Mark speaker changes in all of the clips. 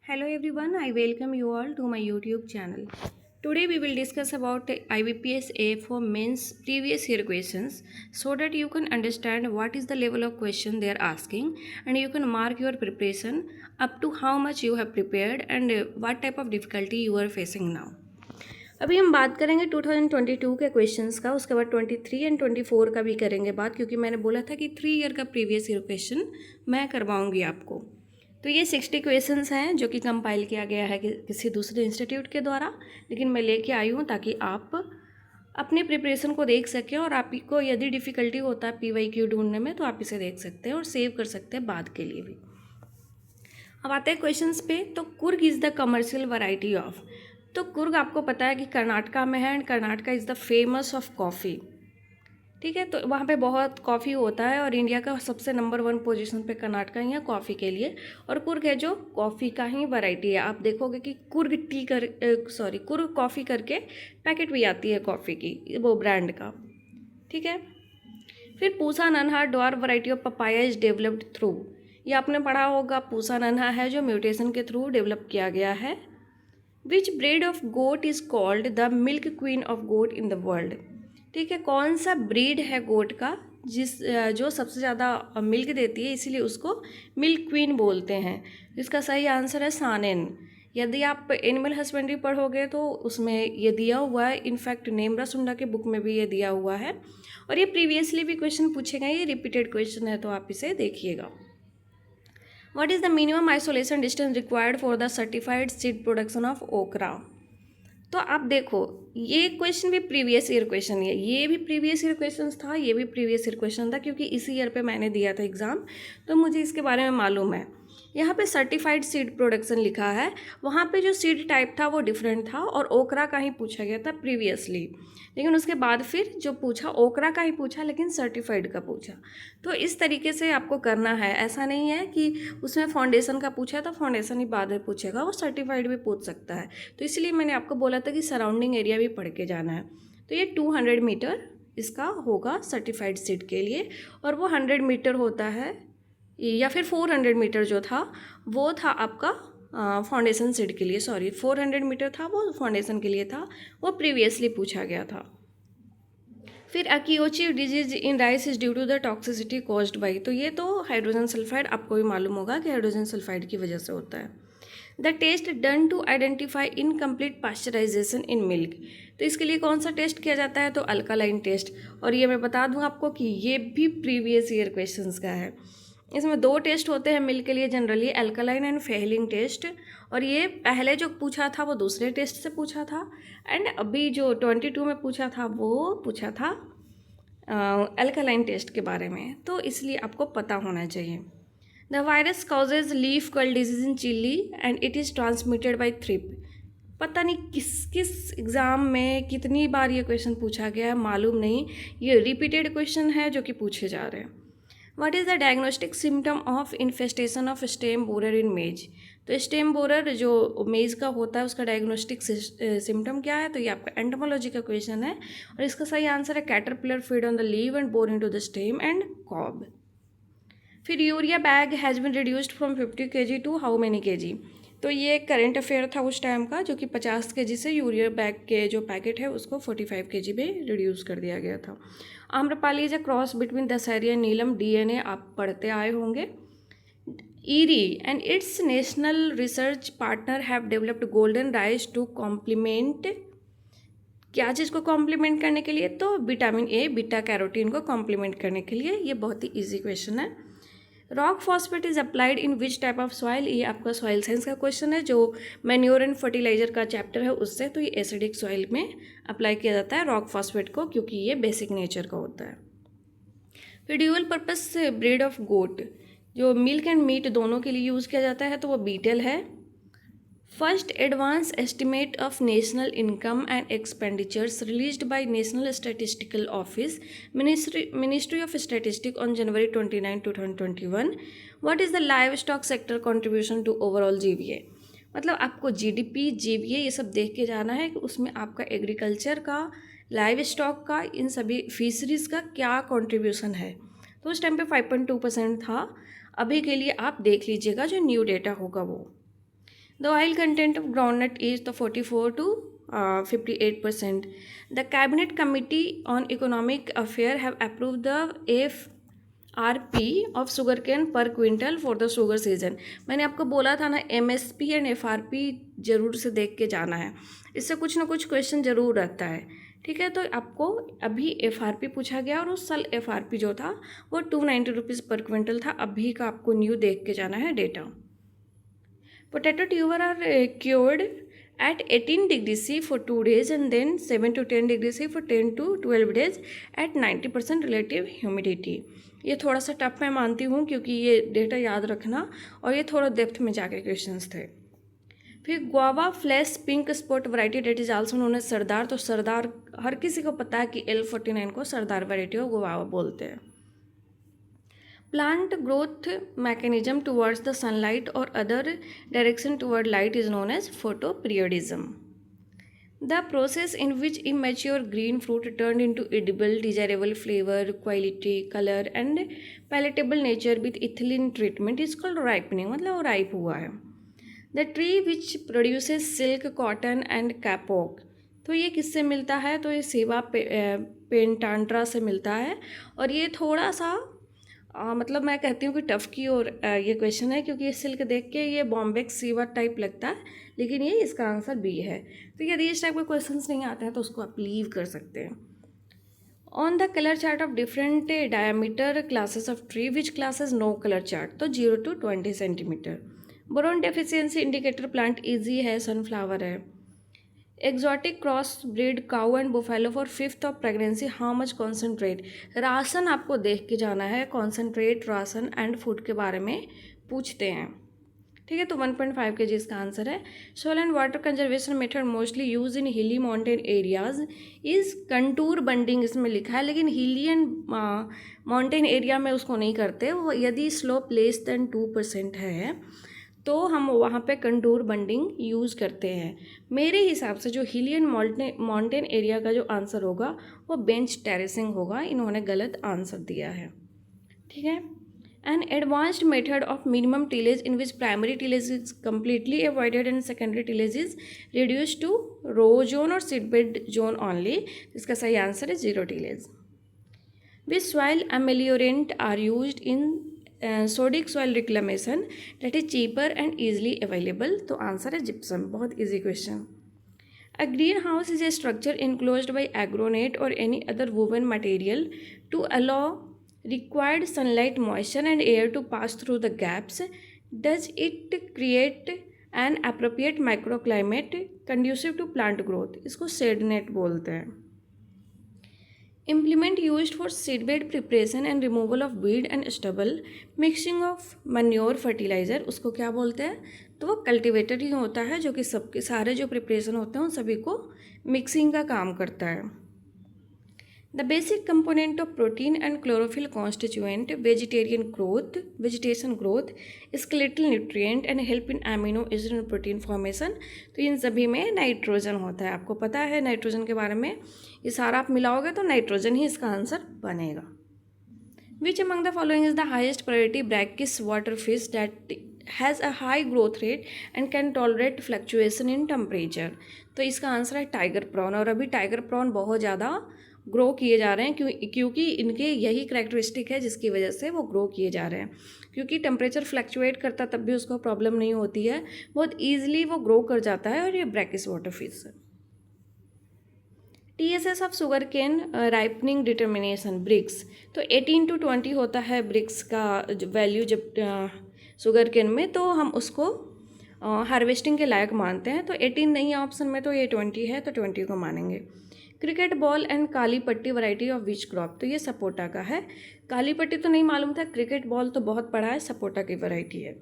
Speaker 1: Hello everyone, I welcome you all to my YouTube channel. Today we will discuss about IBPS A4 mains previous year questions so that you can understand what is the level of question they are asking and you can mark your preparation up to how much you have prepared and what type of difficulty you are facing now. अभी हम बात करेंगे 2022 के questions का, उसके बाद 23 and 24 का भी करेंगे बात, क्योंकि मैंने बोला था कि 3 ईयर का प्रीवियस ईयर क्वेश्चन मैं करवाऊंगी आपको। तो ये 60 क्वेश्चंस हैं जो कि कंपाइल किया गया है किसी दूसरे इंस्टीट्यूट के द्वारा, लेकिन मैं लेके आई हूँ ताकि आप अपने प्रिपरेशन को देख सकें और आपको यदि डिफ़िकल्टी होता है PYQ ढूंढने में तो आप इसे देख सकते हैं और सेव कर सकते हैं बाद के लिए भी। अब आते हैं क्वेश्चंस पे। तो Coorg is the commercial variety of. तो कुर्ग आपको पता है कि कर्नाटका में है and Karnataka is the famous of coffee. ठीक है, तो वहाँ पे बहुत कॉफ़ी होता है और इंडिया का सबसे नंबर 1 पोजीशन पे कर्नाटका ही है कॉफ़ी के लिए। और कुर्ग है जो कॉफ़ी का ही वैरायटी है। आप देखोगे कि कुर्ग कुर्ग कॉफ़ी करके पैकेट भी आती है कॉफ़ी की, वो ब्रांड का। ठीक है, फिर पूसा नन्हा dwarf variety of papaya is developed through. ये आपने पढ़ा होगा, पूसा नन्हा है जो म्यूटेशन के थ्रू डेवलप किया गया है। Which breed of goat is called the milk queen of goat in the world. ठीक है, कौन सा ब्रीड है गोट का जो सबसे ज़्यादा मिल्क देती है, इसीलिए उसको मिल्क क्वीन बोलते हैं। इसका सही आंसर है सानेन। यदि आप एनिमल हस्बेंड्री पढ़ोगे तो उसमें ये दिया हुआ है, इनफैक्ट नेम्रा सुंडा के बुक में भी ये दिया हुआ है और ये प्रीवियसली भी क्वेश्चन पूछे गए, ये रिपीटेड क्वेश्चन है तो आप इसे देखिएगा। What is the minimum isolation distance required for the certified seed production of okra? तो आप देखो, ये क्वेश्चन भी प्रीवियस ईयर क्वेश्चन है, ये भी प्रीवियस ईयर क्वेश्चन था, ये भी प्रीवियस ईयर क्वेश्चन था, क्योंकि इसी ईयर पे मैंने दिया था एग्ज़ाम, तो मुझे इसके बारे में मालूम है। यहाँ पे सर्टिफाइड सीड प्रोडक्शन लिखा है, वहाँ पे जो सीड टाइप था वो डिफरेंट था और ओकरा का ही पूछा गया था प्रीवियसली, लेकिन उसके बाद फिर जो पूछा ओकरा का ही पूछा, लेकिन सर्टिफाइड का पूछा। तो इस तरीके से आपको करना है, ऐसा नहीं है कि उसमें फाउंडेशन का पूछा तो फाउंडेशन ही बाद में पूछेगा, वो सर्टिफाइड भी पूछ सकता है। तो इसलिए मैंने आपको बोला था कि सराउंडिंग एरिया भी पढ़ के जाना है। तो ये 200 मीटर इसका होगा सर्टिफाइड सीड के लिए, और वो 100 मीटर होता है या फिर 400 मीटर जो था वो था आपका फाउंडेशन सीड के लिए। 400 मीटर था वो फाउंडेशन के लिए था, वो प्रीवियसली पूछा गया था। फिर akiochi disease in rice is due to the toxicity caused by. तो ये तो हाइड्रोजन सल्फाइड, आपको भी मालूम होगा कि हाइड्रोजन सल्फाइड की वजह से होता है। The test done to identify incomplete pasteurisation in milk. तो इसके लिए कौन सा टेस्ट किया जाता है? तो अल्कालाइन टेस्ट। और ये मैं बता दूं आपको कि ये भी प्रीवियस ईयर क्वेश्चंस का है। इसमें 2 टेस्ट होते हैं मिल्क के लिए generally, alkaline and Fehling test. और ये पहले जो पूछा था वो दूसरे टेस्ट से पूछा था, एंड अभी जो 22 में पूछा था वो पूछा था अल्कालाइन टेस्ट के बारे में। तो इसलिए आपको पता होना चाहिए। The virus causes leaf curl disease in chilli and it is transmitted by thrip. पता नहीं किस किस एग्ज़ाम में कितनी बार ये क्वेश्चन पूछा गया है, मालूम नहीं, ये रिपीटेड क्वेश्चन है जो कि पूछे जा रहे हैं। What is the diagnostic symptom of infestation of stem borer in maize. तो स्टेम बोरर जो मेज का होता है उसका डायग्नोस्टिक सिम्टम क्या है? तो ये आपका एंटोमोलॉजी का क्वेश्चन है और इसका सही आंसर है caterpillar feed on the leave and bore into the stem and cob. फिर urea bag has been reduced from 50 kg to how many kg। तो ये करेंट अफेयर था उस टाइम का, जो कि 50 kg से यूरिया बैग के जो पैकेट है उसको 45 kg में रिड्यूस कर दिया गया था। Amrapali is a cross between Dasheri and Neelam, DNA आप पढ़ते आए होंगे। IRRI and its national research partner have developed golden rice to complement. क्या चीज़ को कॉम्प्लीमेंट करने के लिए? तो विटामिन ए, बीटा कैरोटीन को कॉम्प्लीमेंट करने के लिए। ये बहुत ही ईजी क्वेश्चन है। Rock phosphate is applied in which type of soil. ये आपका सॉइल साइंस का क्वेश्चन है, जो मैन्योर एंड फर्टिलाइजर का चैप्टर है उससे। तो ये एसिडिक सॉइल में अप्लाई किया जाता है रॉक फॉस्फेट को, क्योंकि ये बेसिक नेचर का होता है। फिर dual purpose breed of goat जो मिल्क एंड मीट दोनों के लिए यूज़ किया जाता है तो वो बीटल है। First advance estimate of national income and expenditures released by national statistical office ministry of statistic on January 29, 2021। What is the livestock sector contribution to overall GVA। मतलब आपको GDP, GVA ये सब देख के जाना है कि उसमें आपका एग्रीकल्चर का, लाइव स्टॉक का, इन सभी फिशरीज़ का क्या कॉन्ट्रीब्यूशन है। तो उस टाइम पे 5.2% था। अभी के लिए आप देख लीजिएगा जो न्यू डेटा होगा वो। The oil content of groundnut is the 44 to 58%. The Cabinet Committee on Economic Affairs have approved the FRP of sugarcane per quintal for the sugar season. मैंने आपको बोला था ना, MSP एंड FRP जरूर से देख के जाना है, इससे कुछ ना कुछ क्वेश्चन जरूर रहता है। ठीक है, तो आपको अभी FRP पूछा गया और उस साल FRP जो था वो 290 रुपीज़ पर क्विंटल था। अभी का आपको न्यू देख के जाना है data. Potato tuber are cured at 18 degrees C for 2 days and then 7 to 10 degrees C for 10 to 12 days at 90% relative humidity. ये थोड़ा सा टफ मैं मानती हूँ क्योंकि ये डेटा याद रखना और ये थोड़ा डेप्थ में जाके क्वेश्चंस थे। फिर guava flesh pink spot variety that is also known as Sardar. तो सरदार हर किसी को पता है कि L49 को सरदार वैरायटी ऑफ गुआवा बोलते हैं। Plant growth mechanism towards the sunlight or other direction toward light is known as photoperiodism. The process in which immature green fruit turned into edible, desirable flavor, quality, color and palatable nature with ethylene treatment is called ripening. मतलब वो ripe हुआ है। The tree which produces silk, cotton and kapok. तो ये किससे मिलता है? तो ये सेवा पेंटांट्रा से मिलता है और ये थोड़ा सा मतलब मैं कहती हूँ कि टफ़ की और ये क्वेश्चन है क्योंकि ये सिल्क देख के ये बॉम्बेक्स सीवा टाइप लगता है, लेकिन ये इसका आंसर बी है। तो यदि इस टाइप के क्वेश्चंस नहीं आते हैं तो उसको आप लीव कर सकते हैं। On the colour chart of different diameter classes of tree which classes no colour chart. तो 0 to 20 centimetre. Boron deficiency indicator plant is है, सनफ्लावर है। Exotic cross breed cow and buffalo for 5th of pregnancy how much concentrate. Ration आपको देख के जाना है, concentrate ration and food के बारे में पूछते हैं। ठीक है, तो 1.5 kg इसका आंसर है। Soil and water conservation method mostly use in hilly mountain areas is contour bunding, इसमें लिखा है, लेकिन हिली एंड माउंटेन एरिया में उसको नहीं करते। वो यदि स्लोप लेस देन 2% है तो हम वहाँ पे कंटूर बंडिंग यूज़ करते हैं। मेरे हिसाब से जो हिली एंड माउंटेन एरिया का जो आंसर होगा वो बेंच टेरेसिंग होगा। इन्होंने गलत आंसर दिया है। ठीक है, an advanced method of minimum tillage in which primary tillage is completely avoided and secondary tillage is reduce to row zone और सीडबेड जोन ओनली। इसका सही आंसर है 0 tillage. Which soil ameliorant are used in sodic soil reclamation that is cheaper and easily available. तो answer है gypsum. बहुत easy question. A green house is a structure enclosed by agronet और any other woven material to allow required sunlight, moisture and air to pass through the gaps. Does it create an appropriate microclimate conducive to plant growth? इसको shade net बोलते हैं। Implement used for seedbed preparation and removal of weed and stubble, mixing of manure fertilizer, उसको क्या बोलते हैं? तो वो cultivator ही होता है जो कि सबके सारे जो प्रिपरेशन होते हैं उन सभी को मिक्सिंग का काम करता है। The basic component of protein and chlorophyll constituent vegetation growth, skeletal nutrient and help in amino acid and protein formation। तो इन सभी में नाइट्रोजन होता है। आपको पता है नाइट्रोजन के बारे में, ये सारा आप मिलाओगे तो नाइट्रोजन ही इसका आंसर बनेगा। Which among the following is the highest priority brackish water fish that has a high growth rate and can tolerate fluctuation in temperature? तो इसका आंसर है टाइगर प्रॉन। और अभी टाइगर प्रॉन बहुत ज़्यादा ग्रो किए जा रहे हैं क्योंकि इनके यही करैक्टरिस्टिक है जिसकी वजह से वो ग्रो किए जा रहे हैं। क्योंकि टेम्परेचर फ्लक्चुएट करता तब भी उसको प्रॉब्लम नहीं होती है, बहुत ईजिली वो ग्रो कर जाता है और ये ब्रैकिश वाटर फिश है। TSS of sugar cane ripening determination brix. तो 18 to 20 होता है ब्रिक्स का वैल्यू जब शुगर केन में, तो हम उसको हार्वेस्टिंग के लायक मानते हैं। तो 18 नहीं है ऑप्शन में, तो ये 20 है, तो 20 को मानेंगे। क्रिकेट बॉल एंड काली पट्टी वैरायटी ऑफ विच क्रॉप। तो ये सपोटा का है। काली पट्टी तो नहीं मालूम था, क्रिकेट बॉल तो बहुत पड़ा है, सपोटा की वैरायटी है।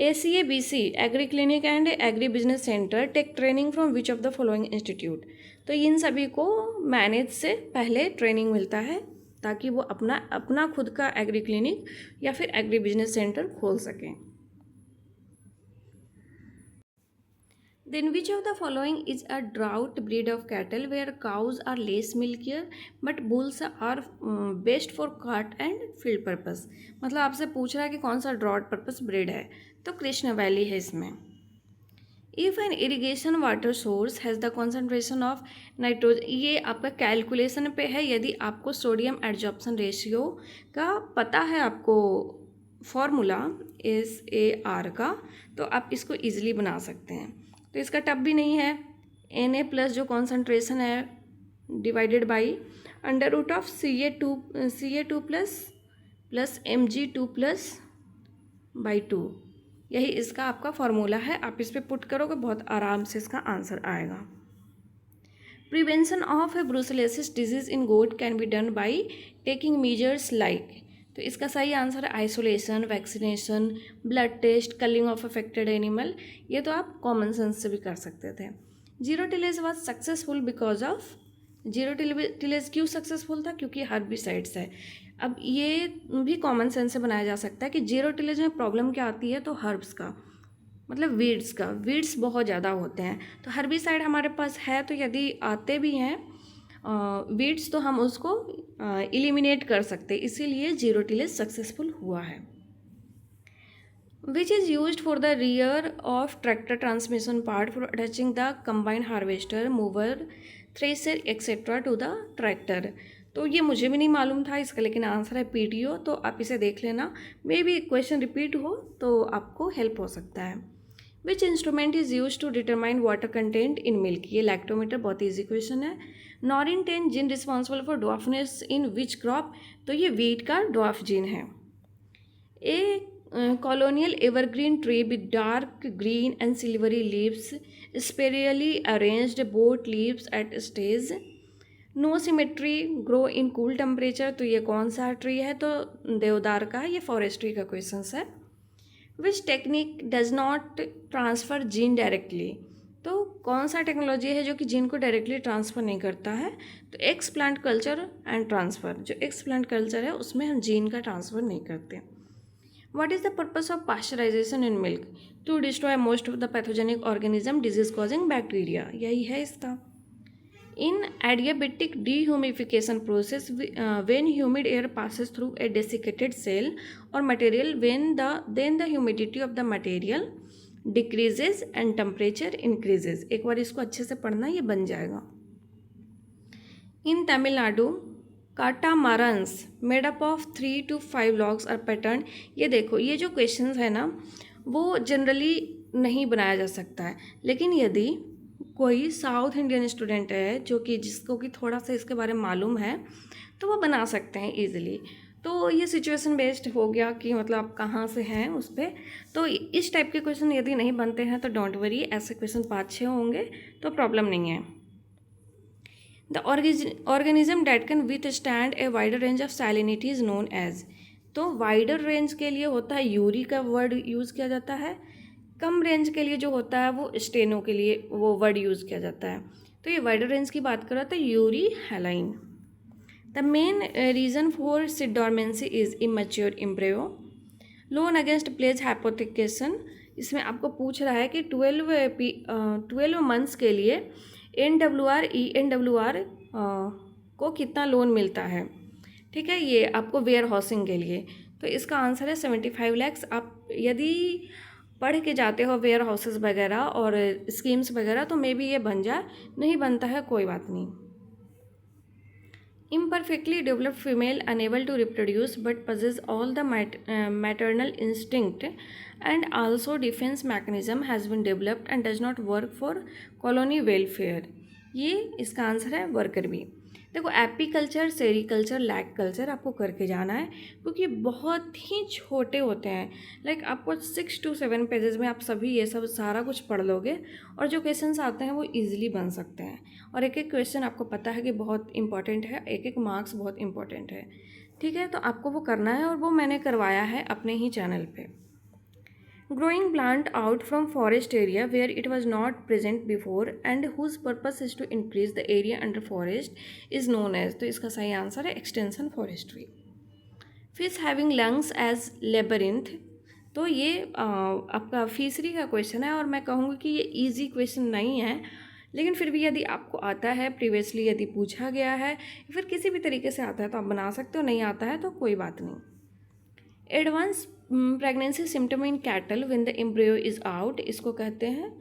Speaker 1: ACABC agri clinic and agri business centre take training from which of the following institute. तो इन सभी को मैनेज से पहले ट्रेनिंग मिलता है ताकि वो अपना खुद का एग्री क्लिनिक या फिर एग्री बिजनेस सेंटर खोल सकें। Then which of the following is a drought breed of cattle where cows are less milkier but bulls are best for cart and field purpose? मतलब आपसे पूछ रहा है कि कौन सा ड्राउट पर्पस ब्रीड है, तो कृष्ण वैली है इसमें. If an irrigation water source has the concentration of nitrogen, ये आपका कैलकुलेशन पे है. यदि आपको सोडियम एडजॉर्प्शन रेशियो का पता है, आपको फॉर्मूला SAR का, तो आप इसको ईजिली बना सकते हैं. तो इसका टब भी नहीं है. Na प्लस जो कॉन्सेंट्रेशन है divided by under root of Ca2 plus Mg2 plus by 2. यही इसका आपका फॉर्मूला है. आप इस पर पुट करोगे बहुत आराम से इसका आंसर आएगा. Prevention of a brucellosis disease in goat can be done by taking measures like, तो इसका सही आंसर है isolation, vaccination, blood test, culling of affected animal. ये तो आप कॉमन सेंस से भी कर सकते थे. Zero tillage was successful because of, zero tillage क्यों सक्सेसफुल था? क्योंकि हर्बिसाइड्स है. अब ये भी कॉमन सेंस से बनाया जा सकता है कि जीरो टिलेज में प्रॉब्लम क्या आती है, तो हर्ब्स का मतलब वीड्स का, वीड्स बहुत ज़्यादा होते हैं. तो हर्बिसाइड हमारे पास है, तो यदि आते भी हैं वीड्स तो हम उसको इलिमिनेट कर सकते, इसीलिए जीरो टिलेज सक्सेसफुल हुआ है. Which is use for the rear of tractor transmission part for attaching the combine harvester, mower, thresher etcetera to the tractor. तो ये मुझे भी नहीं मालूम था इसका, लेकिन आंसर है PTO. तो आप इसे देख लेना, मे बी क्वेश्चन रिपीट हो तो आपको हेल्प हो सकता है. Which instrument is use to determine water content in milk, ये लैक्टोमीटर. बहुत ईजी क्वेश्चन है. Norin 10 gene responsible for dwarfness in which crop, तो ये वीट का ड्वार्फ जीन है. ए colonial evergreen tree with dark green and silvery leaves, spirally arranged both leaves at stage, no symmetry, grow in cool temperature. तो ये कौन सा tree है? तो देवदार का. ये फॉरेस्ट्री का क्वेश्चन है. Which technique does not transfer gene directly, तो कौन सा टेक्नोलॉजी है जो कि जीन को डायरेक्टली ट्रांसफ़र नहीं करता है? तो x plant culture and transfer. जो एक्स प्लांट कल्चर है उसमें हम जीन का ट्रांसफ़र नहीं करते. What is the purpose of pasteurization in milk? To destroy most of the pathogenic organism disease causing bacteria. यही है इसका. In adiabatic dehumidification process, when humid air passes through a desiccated cell or material, then the humidity of the material decreases and temperature increases. एक बार इसको अच्छे से पढ़ना, ये बन जाएगा. In Tamil Nadu, catamarans made up of 3 to 5 logs are pattern. ये देखो, ये जो क्वेश्चंस है ना, वो जनरली नहीं बनाया जा सकता है. लेकिन यदि कोई साउथ इंडियन स्टूडेंट है जो कि जिसको कि थोड़ा सा इसके बारे में मालूम है, तो वो बना सकते हैं ईजिली. तो ये सिचुएशन बेस्ड हो गया कि मतलब आप कहाँ से हैं उस पर. तो इस टाइप के क्वेश्चन यदि नहीं बनते हैं तो डोंट वरी, ऐसे क्वेश्चन 5-6 होंगे तो प्रॉब्लम नहीं है. The organism that can withstand a wider range of salinity is known as, तो वाइडर रेंज के लिए होता है यूरी का वर्ड यूज़ किया जाता है. कम रेंज के लिए जो होता है वो स्टेनो के लिए वो वर्ड यूज़ किया जाता है. तो ये वाइडर रेंज की बात कर रहा था, euryhaline. The main reason for seed dormancy is immature embryo, loan against pledge hypothecation. इसमें आपको पूछ रहा है कि 12 मंथ्स के लिए NWR ENWR को कितना लोन मिलता है. ठीक है, ये आपको वेयर हाउसिंग के लिए. तो इसका आंसर है 75 lakhs. आप यदि पढ़ के जाते हो वेयर हाउसेस वगैरह और स्कीम्स वगैरह तो मे बी ये बन जाए, नहीं बनता है कोई बात नहीं. Imperfectly developed female unable to reproduce but possess all the maternal instinct and also defense mechanism has been developed and does not work for colony welfare. ये इसका आंसर है वर्कर बी. देखो, एपीकल्चर, सेरीकल्चर, लैक कल्चर आपको करके जाना है क्योंकि बहुत ही छोटे होते हैं. लाइक आपको 6 to 7 पेजेस में आप सभी ये सब सारा कुछ पढ़ लोगे और जो क्वेश्चंस आते हैं वो इजीली बन सकते हैं. और एक एक क्वेश्चन आपको पता है कि बहुत इंपॉर्टेंट है, एक एक मार्क्स बहुत इंपॉर्टेंट है. ठीक है, तो आपको वो करना है और वो मैंने करवाया है अपने ही चैनल पे. Growing plant out from forest area where it was not present before and whose purpose is to increase the area under forest is known as, तो इसका सही आंसर है extension forestry. Fish having lungs as labyrinth, तो ये आपका फीसरी का question है और मैं कहूँगी कि ये इजी क्वेश्चन नहीं है, लेकिन फिर भी यदि आपको आता है, प्रीवियसली यदि पूछा गया है, फिर किसी भी तरीके से आता है तो आप बना सकते हो, नहीं आता है तो कोई बात नहीं। Advance pregnancy symptom in cattle when the embryo is out, इसको कहते हैं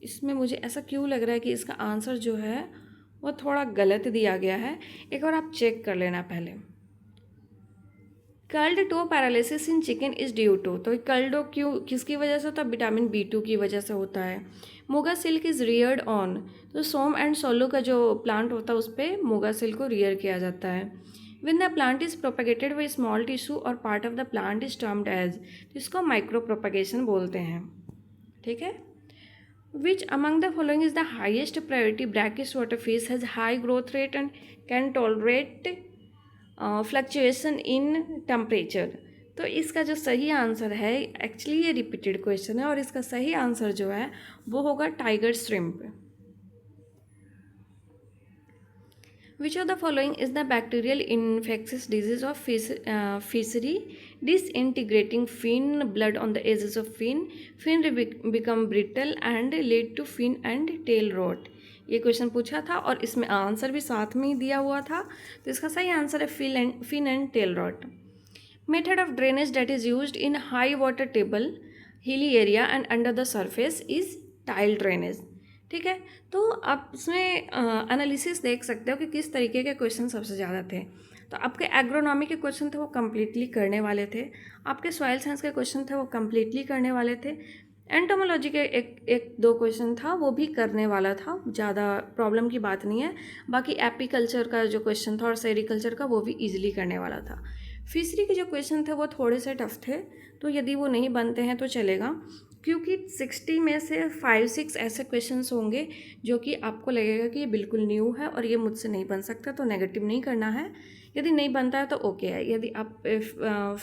Speaker 1: इसमें मुझे ऐसा क्यों लग रहा है कि इसका आंसर जो है वो थोड़ा गलत दिया गया है, एक बार आप चेक कर लेना पहले। Curled toe paralysis in chicken is due to, तो कर्ल्डो क्यों किसकी वजह से होता है? विटामिन B2 की वजह से होता है। Moga silk is Rudyard on, तो सोम एंड सोलो का जो प्लांट होता है उस पर मोगा सिल्क को रियर किया जाता है। When the plant is propagated by small tissue or part of the plant is termed as, तो इसको माइक्रो प्रोपगेशन बोलते हैं। ठीक है। Which among the following is the highest priority brackish water fish, has high growth rate and can tolerate fluctuation in temperature? तो इसका जो सही आंसर है, एक्चुअली ये रिपीटेड क्वेश्चन है और इसका सही आंसर जो है वो होगा tiger shrimp. Which of the following is the bacterial infectious disease of fishery? Disintegrating fin, blood on the edges of fin, fin become brittle and lead to fin and tail rot। ये question पूछा था और इसमें answer भी साथ में ही दिया हुआ था, तो इसका सही आंसर है fin and tail rot। Method of drainage that is used in high water table, hilly area and under the surface is tile drainage। ठीक है, तो आप इसमें एनालिसिस देख सकते हो कि किस तरीके के क्वेश्चन सबसे ज़्यादा थे। तो आपके एग्रोनॉमी के क्वेश्चन थे वो कम्प्लीटली करने वाले थे, आपके सॉइल साइंस के क्वेश्चन थे वो कम्प्लीटली करने वाले थे, एंटोमोलॉजी के एक दो क्वेश्चन था वो भी करने वाला था, ज़्यादा प्रॉब्लम की बात नहीं है। बाकी एपीकल्चर का जो क्वेश्चन था और सेरिकल्चर का वो भी ईजिली करने वाला था। फिशरी के जो क्वेश्चन थे वो थोड़े से टफ थे, तो यदि वो नहीं बनते हैं तो चलेगा, क्योंकि 60 में से 5-6 ऐसे क्वेश्चंस होंगे जो कि आपको लगेगा कि ये बिल्कुल न्यू है और ये मुझसे नहीं बन सकता, तो नेगेटिव नहीं करना है। यदि नहीं बनता है तो ओके है। यदि आप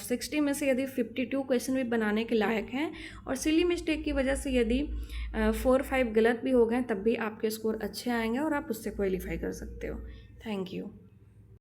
Speaker 1: 60 में से यदि 52 क्वेश्चन भी बनाने के लायक हैं और सिली मिस्टेक की वजह से यदि 4-5 गलत भी हो गए तब भी आपके स्कोर अच्छे आएंगे और आप उससे क्वालिफाई कर सकते हो। Thank you.